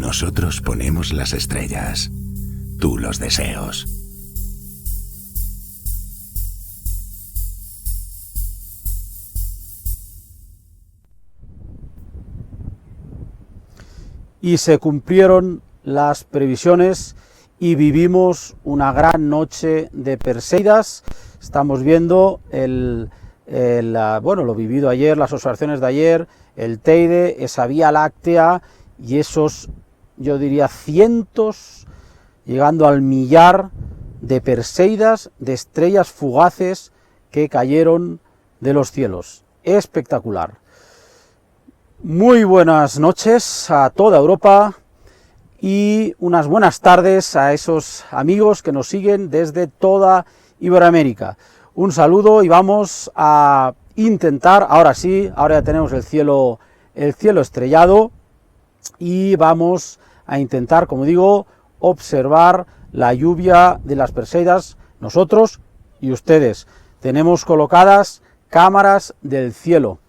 Nosotros ponemos las estrellas, tú los deseos. Y se cumplieron las previsiones y vivimos una gran noche de Perseidas. Estamos viendo lo vivido ayer, las observaciones de ayer, el Teide, esa Vía Láctea y esos, yo diría, cientos, llegando al millar de Perseidas, de estrellas fugaces que cayeron de los cielos. Espectacular. Muy buenas noches a toda Europa y unas buenas tardes a esos amigos que nos siguen desde toda Iberoamérica. Un saludo y vamos a intentar, ahora sí, ahora ya tenemos el cielo estrellado y vamos a intentar, como digo, observar la lluvia de las Perseidas, nosotros y ustedes. Tenemos colocadas cámaras del cielo.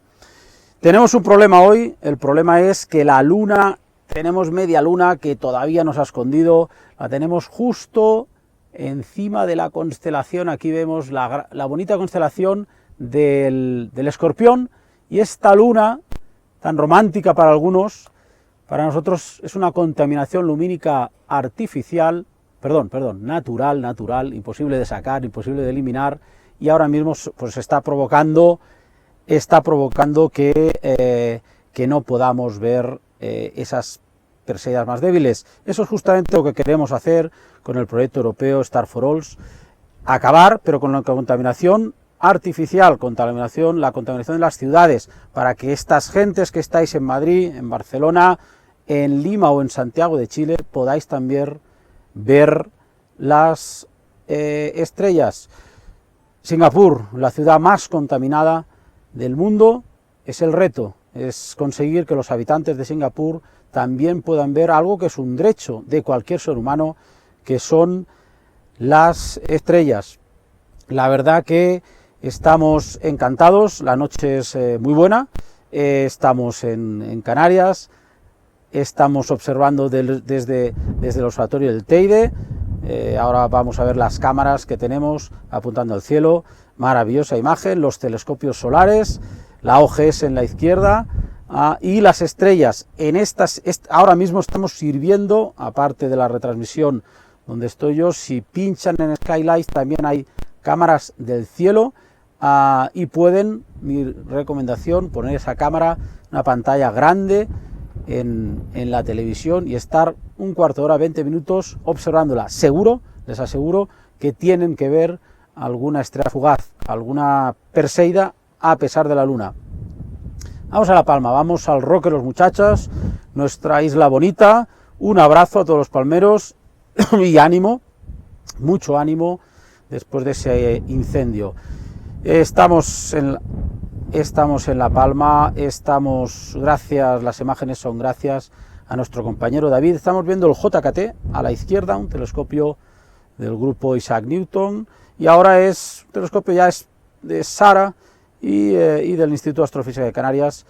Tenemos un problema hoy, el problema es que la luna, tenemos media luna que todavía nos ha escondido, la tenemos justo encima de la constelación, aquí vemos la bonita constelación del Escorpión, y esta luna, tan romántica para algunos, para nosotros es una contaminación lumínica artificial, natural, imposible de sacar, imposible de eliminar, y ahora mismo pues está provocando que no podamos ver esas Perseidas más débiles. Eso es justamente lo que queremos hacer con el proyecto europeo Star for All, acabar, pero con la contaminación artificial, la contaminación de las ciudades, para que estas gentes que estáis en Madrid, en Barcelona, en Lima o en Santiago de Chile, podáis también ver las estrellas. Singapur, la ciudad más contaminada del mundo, es el reto, es conseguir que los habitantes de Singapur también puedan ver algo que es un derecho de cualquier ser humano, que son las estrellas. La verdad que estamos encantados, la noche es muy buena, estamos en Canarias, estamos observando desde el observatorio del Teide, ahora vamos a ver las cámaras que tenemos apuntando al cielo, maravillosa imagen, los telescopios solares, la OGS en la izquierda, y las estrellas. Ahora mismo estamos sirviendo, aparte de la retransmisión donde estoy yo, si pinchan en Skylight también hay cámaras del cielo, y pueden, mi recomendación, poner esa cámara, una pantalla grande en la televisión y estar un cuarto de hora, 20 minutos observándola. Seguro, les aseguro que tienen que ver alguna estrella fugaz, alguna Perseida a pesar de la luna. Vamos a La Palma, vamos al Roque Los Muchachos, nuestra isla bonita. Un abrazo a todos los palmeros y ánimo, mucho ánimo después de ese incendio. Estamos en La Palma, las imágenes son gracias a nuestro compañero David. Estamos viendo el JKT a la izquierda, un telescopio del grupo Isaac Newton, y ahora un telescopio ya es de SARA y del Instituto de Astrofísica de Canarias,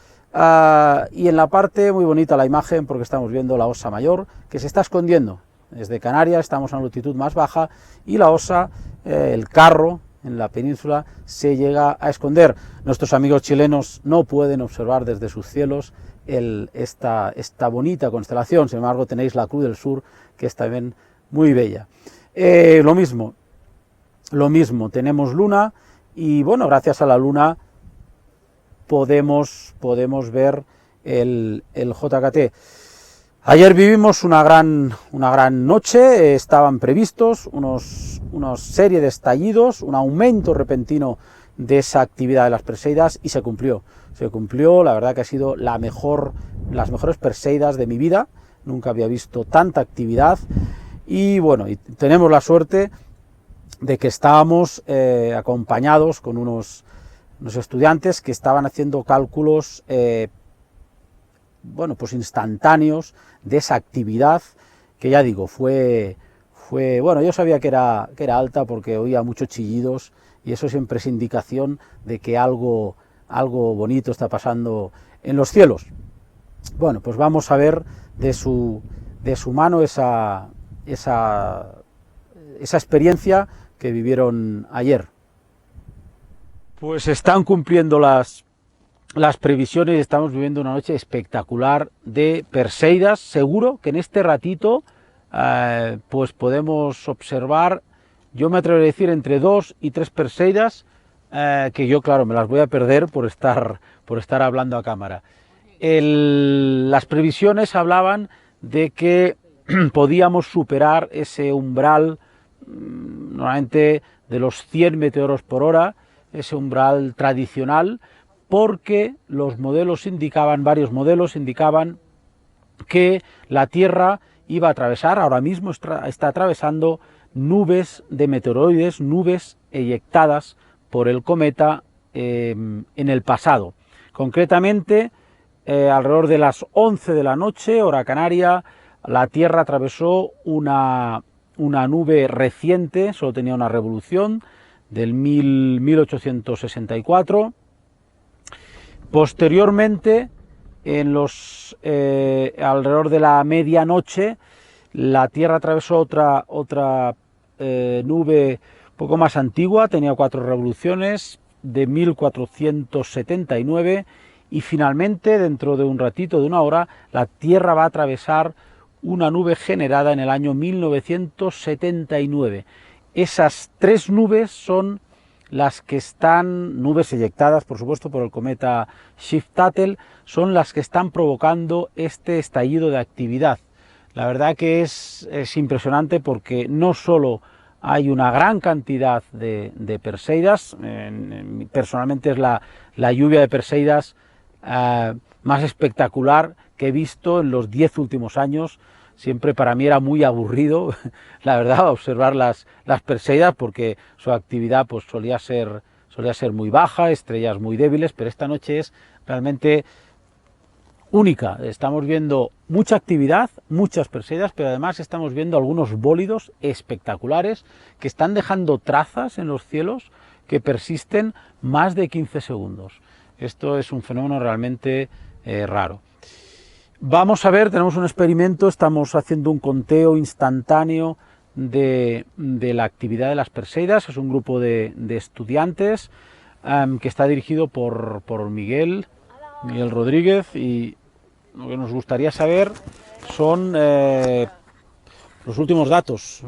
y en la parte muy bonita la imagen porque estamos viendo la Osa Mayor que se está escondiendo. Desde Canarias estamos a una altitud más baja y la Osa, el Carro, en la península, se llega a esconder. Nuestros amigos chilenos no pueden observar desde sus cielos esta bonita constelación, sin embargo tenéis la Cruz del Sur, que es también muy bella. Lo mismo, tenemos luna, y bueno, gracias a la luna podemos ver el JKT. Ayer vivimos una gran noche, estaban previstos una serie de estallidos, un aumento repentino de esa actividad de las Perseidas, y se cumplió, la verdad que ha sido las mejores Perseidas de mi vida, nunca había visto tanta actividad, y bueno, y tenemos la suerte de que estábamos acompañados con unos estudiantes que estaban haciendo cálculos pues instantáneos de esa actividad, que ya digo, fue bueno, yo sabía que era alta porque oía muchos chillidos, y eso siempre es indicación de que algo bonito está pasando en los cielos. Bueno, pues vamos a ver de su de su mano esa experiencia que vivieron ayer. Pues están cumpliendo las previsiones y estamos viviendo una noche espectacular de Perseidas. Seguro que en este ratito pues podemos observar, yo me atrevo a decir, entre 2 y 3 Perseidas, que yo, claro, me las voy a perder por estar hablando a cámara. Las previsiones hablaban de que podíamos superar ese umbral, normalmente de los 100 meteoros por hora, ese umbral tradicional, porque los modelos indicaban, varios modelos indicaban que la Tierra iba a atravesar, ahora mismo está atravesando nubes de meteoroides, nubes eyectadas por el cometa en el pasado. Concretamente, alrededor de las 11 de la noche, hora canaria, la Tierra atravesó una nube reciente, solo tenía una revolución, del 1864. Posteriormente, alrededor de la medianoche, la Tierra atravesó otra nube un poco más antigua, tenía 4 revoluciones, de 1479, y finalmente, dentro de un ratito, de una hora, la Tierra va a atravesar una nube generada en el año 1979. Esas 3 nubes son las que están, nubes eyectadas por supuesto por el cometa Swift-Tuttle, son las que están provocando este estallido de actividad. La verdad que es impresionante, porque no solo hay una gran cantidad de Perseidas, personalmente es la lluvia de Perseidas más espectacular que he visto en los 10 últimos años. Siempre para mí era muy aburrido, la verdad, observar las Perseidas, porque su actividad pues solía ser muy baja, estrellas muy débiles, pero esta noche es realmente única. Estamos viendo mucha actividad, muchas Perseidas, pero además estamos viendo algunos bólidos espectaculares que están dejando trazas en los cielos que persisten más de 15 segundos. Esto es un fenómeno realmente raro. Vamos a ver, tenemos un experimento, estamos haciendo un conteo instantáneo de la actividad de las Perseidas. Es un grupo de estudiantes que está dirigido por Miguel Rodríguez, y lo que nos gustaría saber son los últimos datos.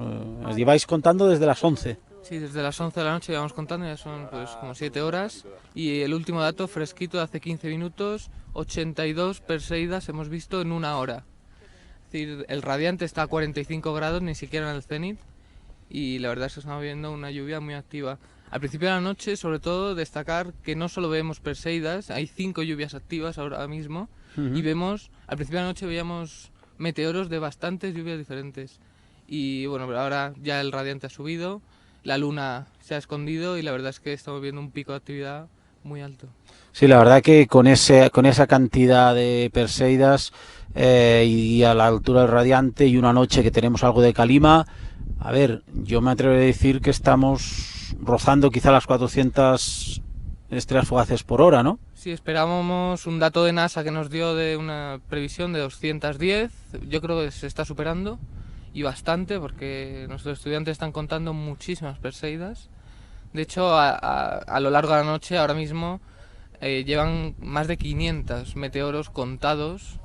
Lleváis contando desde las 11. Sí, desde las 11 de la noche vamos contando, ya son pues como 7 horas, y el último dato fresquito de hace 15 minutos, 82 Perseidas hemos visto en una hora. Es decir, el radiante está a 45 grados, ni siquiera en el cenit, y la verdad es que estamos viendo una lluvia muy activa. Al principio de la noche, sobre todo, destacar que no solo vemos Perseidas, hay 5 lluvias activas ahora mismo, y vemos, al principio de la noche veíamos meteoros de bastantes lluvias diferentes. Y bueno, pero ahora ya el radiante ha subido, la luna se ha escondido y la verdad es que estamos viendo un pico de actividad muy alto. Sí, la verdad que con esa cantidad de Perseidas y a la altura del radiante y una noche que tenemos algo de calima, a ver, yo me atrevo a decir que estamos rozando quizá las 400 estrellas fugaces por hora, ¿no? Sí, esperábamos un dato de NASA que nos dio de una previsión de 210, yo creo que se está superando, y bastante, porque nuestros estudiantes están contando muchísimas Perseidas. De hecho, a lo largo de la noche, ahora mismo, llevan más de 500 meteoros contados,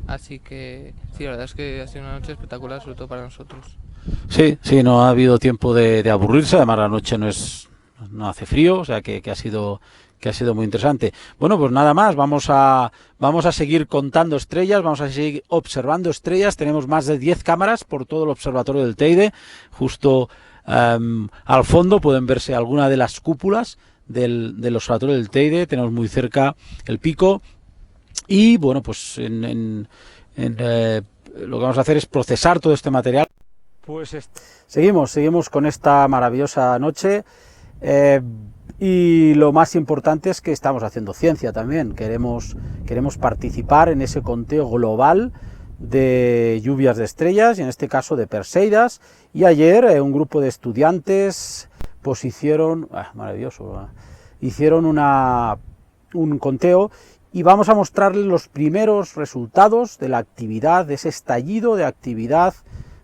así que sí, la verdad es que ha sido una noche espectacular, sobre todo para nosotros. Sí, no ha habido tiempo de aburrirse, además la noche no hace frío, o sea que ha sido muy interesante. Bueno, pues nada más, vamos a seguir contando estrellas, vamos a seguir observando estrellas. Tenemos más de 10 cámaras por todo el observatorio del Teide. Justo al fondo pueden verse alguna de las cúpulas del observatorio del Teide. Tenemos muy cerca el pico, y bueno, pues lo que vamos a hacer es procesar todo este material. Pues seguimos con esta maravillosa noche. Y lo más importante es que estamos haciendo ciencia también. Queremos participar en ese conteo global de lluvias de estrellas, y en este caso de Perseidas. Y ayer un grupo de estudiantes hicieron un conteo, y vamos a mostrarles los primeros resultados de la actividad, de ese estallido de actividad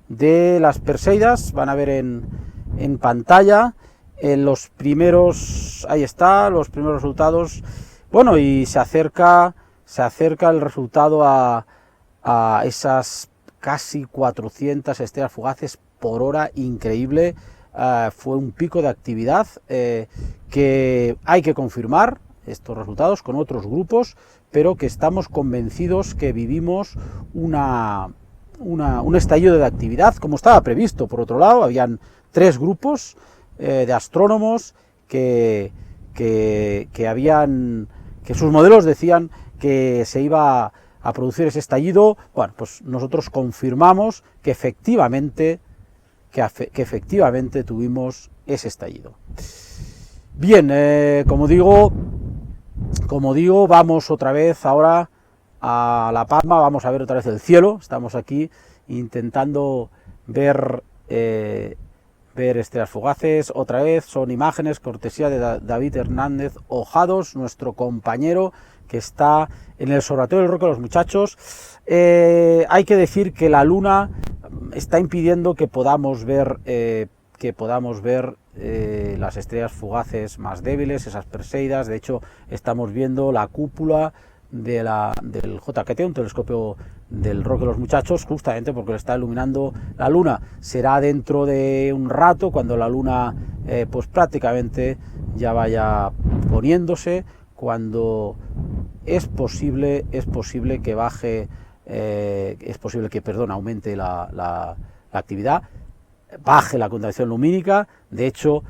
de las Perseidas. Van a ver en pantalla los primeros, ahí está, los primeros resultados. Bueno, y se acerca el resultado a esas casi 400 estrellas fugaces por hora, increíble. Fue un pico de actividad que hay que confirmar estos resultados con otros grupos, pero que estamos convencidos que vivimos un estallido de actividad, como estaba previsto. Por otro lado, habían 3 grupos de astrónomos que sus modelos decían que se iba a producir ese estallido. Bueno, pues nosotros confirmamos que efectivamente tuvimos ese estallido. Bien, como digo, vamos otra vez ahora a La Palma, vamos a ver otra vez el cielo. Estamos aquí intentando ver estrellas fugaces. Otra vez son imágenes cortesía de David Hernández Ojados, nuestro compañero que está en el Observatorio del Roque de los Muchachos. Hay que decir que la luna está impidiendo que podamos ver las estrellas fugaces más débiles, esas Perseidas. De hecho, estamos viendo la cúpula del JKT, un telescopio del Roque de los Muchachos, justamente porque le está iluminando la luna. Será dentro de un rato, cuando la luna pues prácticamente ya vaya poniéndose, cuando es posible que baje, aumente la actividad, baje la contaminación lumínica. De hecho,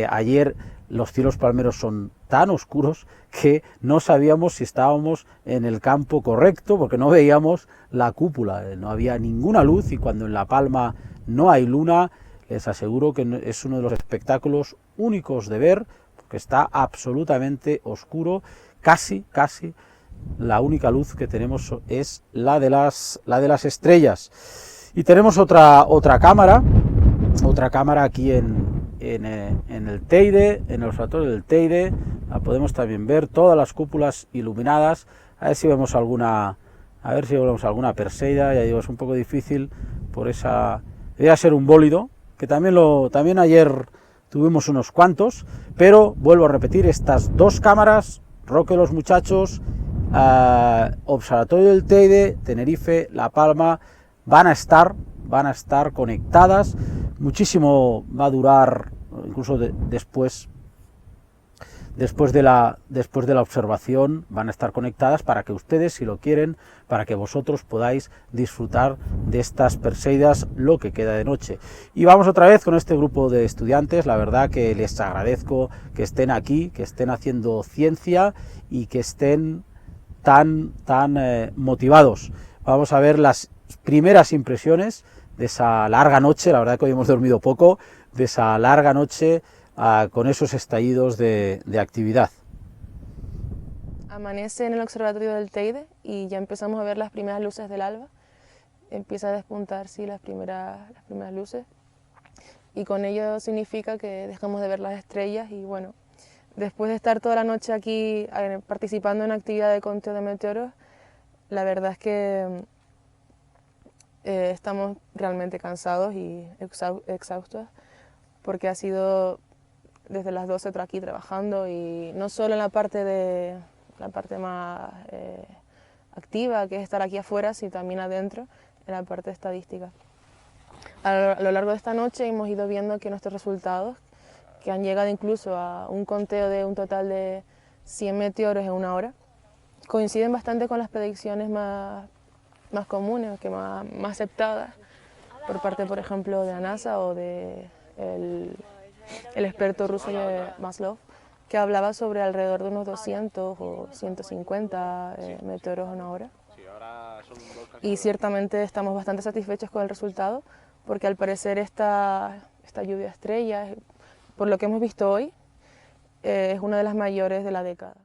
ayer los cielos palmeros son tan oscuros que no sabíamos si estábamos en el campo correcto, porque no veíamos la cúpula, no había ninguna luz, y cuando en La Palma no hay luna, les aseguro que es uno de los espectáculos únicos de ver, porque está absolutamente oscuro. Casi la única luz que tenemos es la de las estrellas. Y tenemos otra cámara aquí en el Teide, en el observatorio del Teide. La podemos también ver, todas las cúpulas iluminadas. A ver si vemos alguna Perseida. Ya digo, es un poco difícil por esa, debería ser un bólido, que también ayer tuvimos unos cuantos, pero vuelvo a repetir, estas 2 cámaras, Roque de los Muchachos, Observatorio del Teide, Tenerife, La Palma, van a estar conectadas. Muchísimo va a durar, incluso después de la observación, van a estar conectadas para que ustedes, si lo quieren, para que vosotros podáis disfrutar de estas Perseidas lo que queda de noche. Y vamos otra vez con este grupo de estudiantes. La verdad que les agradezco que estén aquí, que estén haciendo ciencia y que estén tan motivados. Vamos a ver las primeras impresiones de esa larga noche. La verdad que hoy hemos dormido poco, de esa larga noche con esos estallidos de actividad. Amanece en el observatorio del Teide y ya empezamos a ver las primeras luces del alba. Empieza a despuntar, sí, las primeras luces, y con ello significa que dejamos de ver las estrellas. Y bueno, después de estar toda la noche aquí participando en actividad de conteo de meteoros, la verdad es que estamos realmente cansados y exhaustos, porque ha sido desde las 12 aquí trabajando, y no solo en la parte más activa, que es estar aquí afuera, sino también adentro, en la parte estadística. A lo largo de esta noche hemos ido viendo que nuestros resultados, que han llegado incluso a un conteo de un total de 100 meteoros en una hora, coinciden bastante con las predicciones más comunes, más aceptadas por parte, por ejemplo, de la NASA o de el experto ruso Maslov, que hablaba sobre alrededor de unos 200 o 150 meteoros en una hora. Y ciertamente estamos bastante satisfechos con el resultado, porque al parecer esta lluvia de estrellas, por lo que hemos visto hoy, es una de las mayores de la década.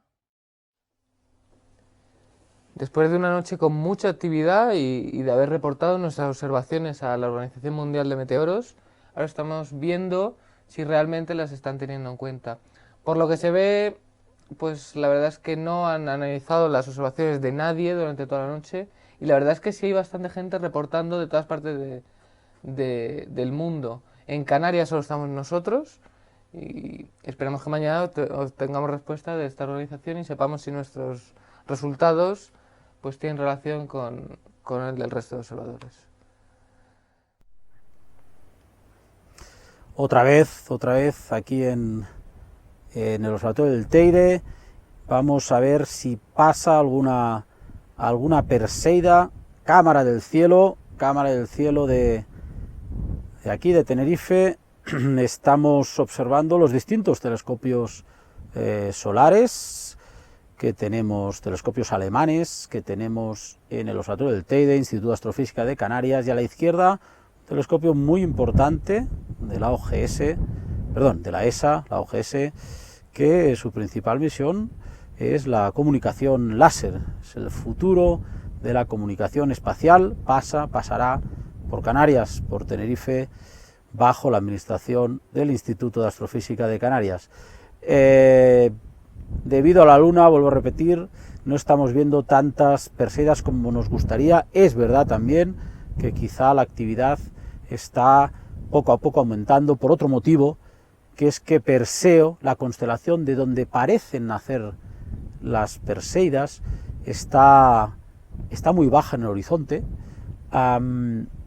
Después de una noche con mucha actividad y de haber reportado nuestras observaciones a la Organización Mundial de Meteoros, ahora estamos viendo si realmente las están teniendo en cuenta. Por lo que se ve, pues la verdad es que no han analizado las observaciones de nadie durante toda la noche y la verdad es que sí hay bastante gente reportando de todas partes del mundo. En Canarias solo estamos nosotros y esperamos que mañana tengamos respuesta de esta organización y sepamos si nuestros resultados pues tienen relación con el del resto de observadores. Otra vez aquí en el observatorio del Teide. Vamos a ver si pasa alguna Perseida, cámara del cielo de aquí, de Tenerife. Estamos observando los distintos telescopios solares que tenemos, telescopios alemanes que tenemos en el observatorio del Teide, Instituto de Astrofísica de Canarias, y a la izquierda un telescopio muy importante de la ESA, la OGS, que su principal misión es la comunicación láser. Es el futuro de la comunicación espacial, pasará por Canarias, por Tenerife, bajo la administración del Instituto de Astrofísica de Canarias. Debido a la Luna, vuelvo a repetir, no estamos viendo tantas Perseidas como nos gustaría. Es verdad también que quizá la actividad está poco a poco aumentando por otro motivo, que es que Perseo, la constelación de donde parecen nacer las Perseidas, está muy baja en el horizonte,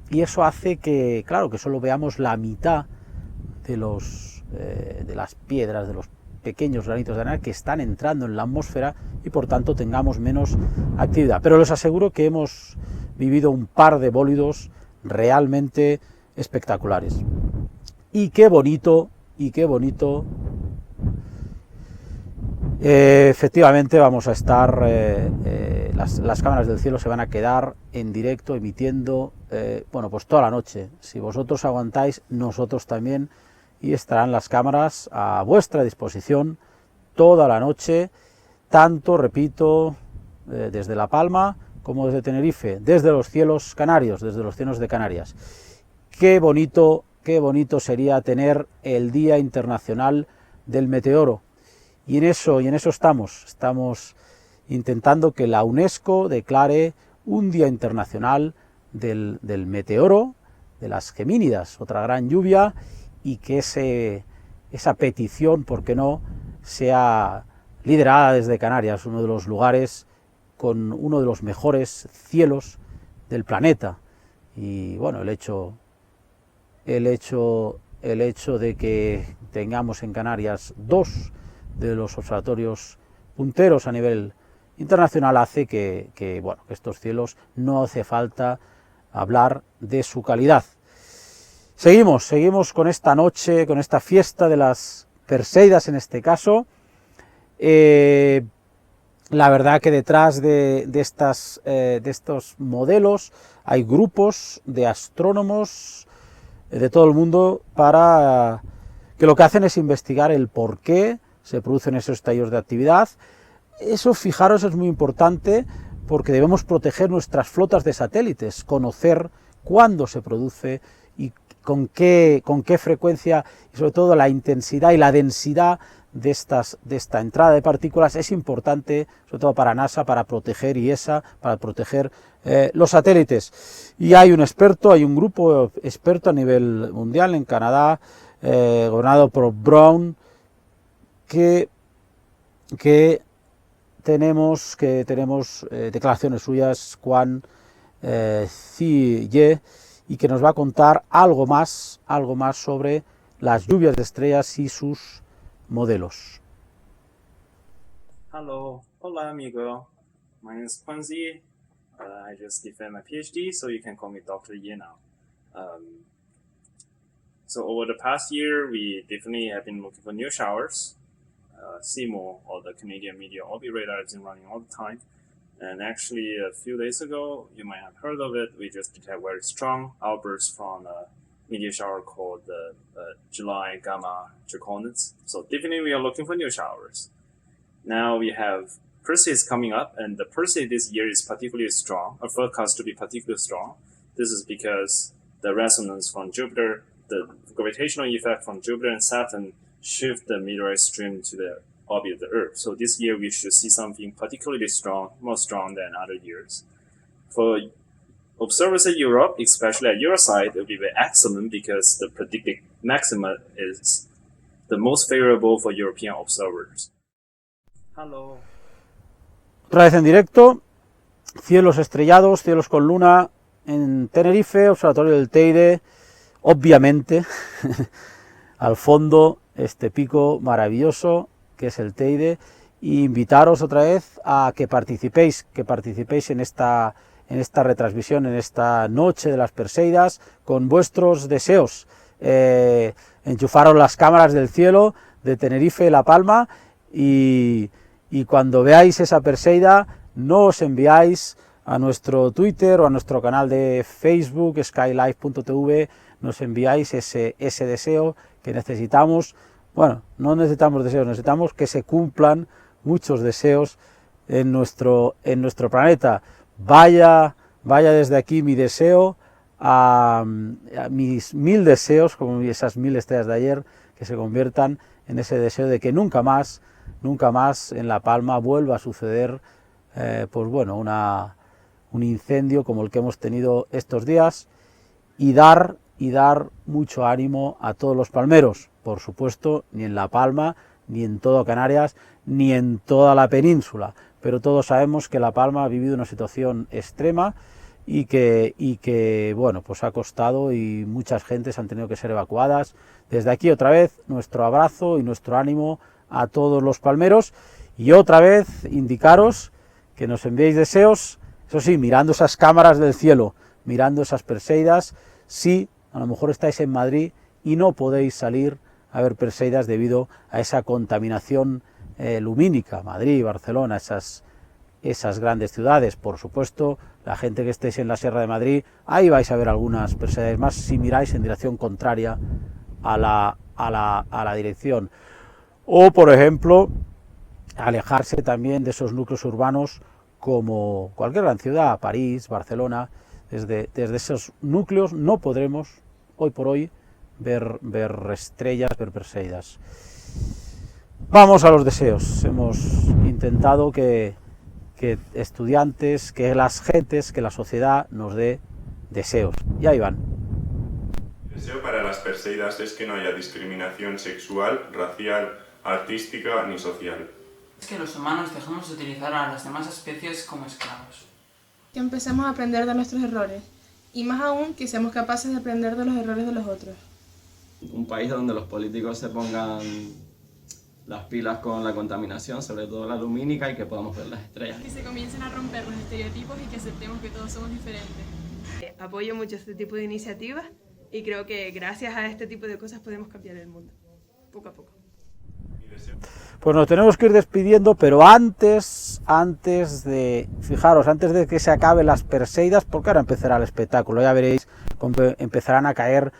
y eso hace que, claro, que solo veamos la mitad de las piedras, de los pequeños granitos de arena que están entrando en la atmósfera, y por tanto tengamos menos actividad. Pero les aseguro que hemos vivido un par de bólidos realmente espectaculares. Y qué bonito. Efectivamente vamos a estar, las cámaras del cielo se van a quedar en directo emitiendo, pues toda la noche. Si vosotros aguantáis, nosotros también, y estarán las cámaras a vuestra disposición toda la noche, tanto, repito, desde La Palma como desde Tenerife, desde los cielos canarios, desde los cielos de Canarias. Qué bonito sería tener el Día Internacional del Meteoro. Y en eso estamos intentando que la UNESCO declare un Día Internacional del Meteoro, de las Gemínidas, otra gran lluvia, y que esa petición, ¿por qué no?, sea liderada desde Canarias, uno de los lugares con uno de los mejores cielos del planeta. Y bueno, el hecho de que tengamos en Canarias dos de los observatorios punteros a nivel internacional hace que estos cielos no hace falta hablar de su calidad. Seguimos con esta noche, con esta fiesta de las Perseidas en este caso. La verdad que detrás de estos modelos hay grupos de astrónomos de todo el mundo que lo que hacen es investigar el por qué se producen esos estallidos de actividad. Eso, fijaros, es muy importante porque debemos proteger nuestras flotas de satélites, conocer cuándo se produce y con qué frecuencia, y sobre todo la intensidad y la densidad de esta entrada de partículas es importante, sobre todo para NASA, para proteger IESA, para proteger los satélites. Y hay un grupo experto a nivel mundial en Canadá, gobernado por Brown, que tenemos declaraciones suyas, Quan Cie, y que nos va a contar algo más sobre las lluvias de estrellas y sus modelos. Hello, hola amigo. My name is Quanzi. I just defended my PhD, so you can call me Dr. Ye now. So over the past year, we definitely have been looking for new showers. CMO, or the Canadian Meteor Orbit Radar, has been running all the time. And actually, a few days ago, you might have heard of it, we just detected very strong outbursts from a meteor shower called the July Gamma Draconis. So definitely we are looking for new showers. Now we have Perseus coming up, and the Perseus this year is particularly strong, or forecast to be particularly strong. This is because the resonance from Jupiter, the gravitational effect from Jupiter and Saturn shift the meteorite stream to the orbit the Earth. So this year we should see something particularly strong, more strong than other years. For observers in Europe, especially at your side, it will be very excellent because the predicted maxima is the most favorable for European observers. Hello. Otra vez en directo, cielos estrellados, cielos con luna en Tenerife, observatorio del Teide, obviamente, al fondo este pico maravilloso que es el Teide, y invitaros otra vez a que participéis en esta retransmisión, en esta noche de las Perseidas, con vuestros deseos. Enchufaros las cámaras del cielo de Tenerife y La Palma, y cuando veáis esa Perseida, no os enviáis a nuestro Twitter o a nuestro canal de Facebook, skylife.tv, nos enviáis ese deseo que necesitamos. Bueno, no necesitamos deseos, necesitamos que se cumplan muchos deseos en nuestro planeta. Vaya desde aquí mi deseo a mis 1000 deseos, como esas 1000 estrellas de ayer, que se conviertan en ese deseo de que nunca más en La Palma vuelva a suceder pues bueno, un incendio como el que hemos tenido estos días, y dar mucho ánimo a todos los palmeros. Por supuesto, ni en La Palma, ni en todo Canarias, ni en toda la península, pero todos sabemos que La Palma ha vivido una situación extrema y que bueno, pues ha costado, y muchas gentes han tenido que ser evacuadas. Desde aquí otra vez nuestro abrazo y nuestro ánimo a todos los palmeros, y otra vez indicaros que nos enviéis deseos, eso sí, mirando esas cámaras del cielo, mirando esas Perseidas. Si a lo mejor estáis en Madrid y no podéis salir a ver Perseidas debido a esa contaminación lumínica, Madrid, Barcelona, esas grandes ciudades. Por supuesto, la gente que estéis en la Sierra de Madrid, ahí vais a ver algunas Perseidas más si miráis en dirección contraria a la dirección. O, por ejemplo, alejarse también de esos núcleos urbanos como cualquier gran ciudad, París, Barcelona. Desde esos núcleos no podremos, hoy por hoy, ver estrellas, ver Perseidas. Vamos a los deseos. Hemos intentado que estudiantes, que las gentes, que la sociedad nos dé deseos. Y ahí van. El deseo para las Perseidas es que no haya discriminación sexual, racial, artística ni social. Es que los humanos dejamos de utilizar a las demás especies como esclavos. Que empecemos a aprender de nuestros errores, y más aún que seamos capaces de aprender de los errores de los otros. Un país donde los políticos se pongan las pilas con la contaminación, sobre todo la lumínica, y que podamos ver las estrellas. Que se comiencen a romper los estereotipos y que aceptemos que todos somos diferentes. Apoyo mucho este tipo de iniciativas y creo que gracias a este tipo de cosas podemos cambiar el mundo, poco a poco. Pues nos tenemos que ir despidiendo, pero antes de que se acaben las Perseidas, porque ahora empezará el espectáculo, ya veréis cómo empezarán a caer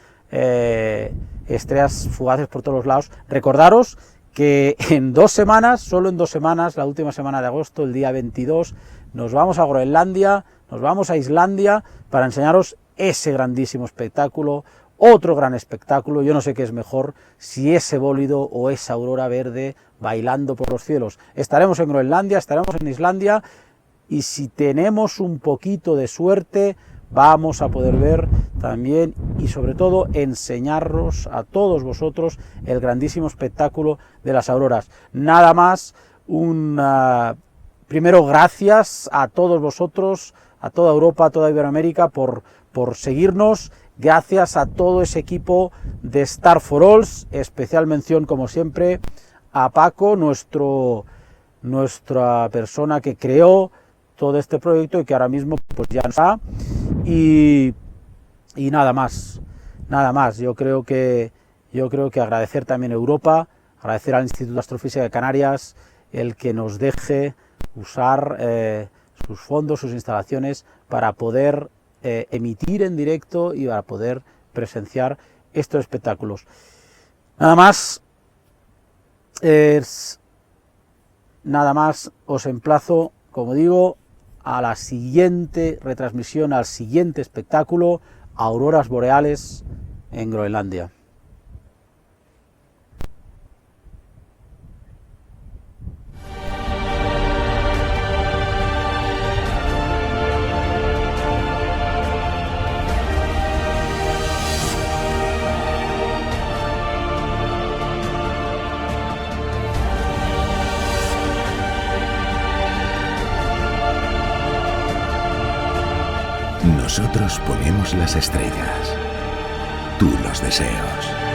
estrellas fugaces por todos los lados. Recordaros que en 2 semanas, solo en 2 semanas, la última semana de agosto, el día 22, nos vamos a Groenlandia, nos vamos a Islandia para enseñaros ese grandísimo espectáculo, otro gran espectáculo. Yo no sé qué es mejor, si ese bólido o esa aurora verde bailando por los cielos. Estaremos en Groenlandia, estaremos en Islandia, y si tenemos un poquito de suerte, vamos a poder ver también y sobre todo enseñaros a todos vosotros el grandísimo espectáculo de las auroras. Nada más, primero gracias a todos vosotros, a toda Europa, a toda Iberoamérica por seguirnos. Gracias a todo ese equipo de Star for All, especial mención como siempre a Paco, nuestra persona que creó todo este proyecto y que ahora mismo pues ya no está. Y nada más. Yo creo que agradecer también a Europa, agradecer al Instituto de Astrofísica de Canarias el que nos deje usar sus fondos, sus instalaciones para poder emitir en directo y para poder presenciar estos espectáculos. Nada más, os emplazo, como digo, a la siguiente retransmisión, al siguiente espectáculo, auroras boreales en Groenlandia. Nosotros ponemos las estrellas. Tú los deseos.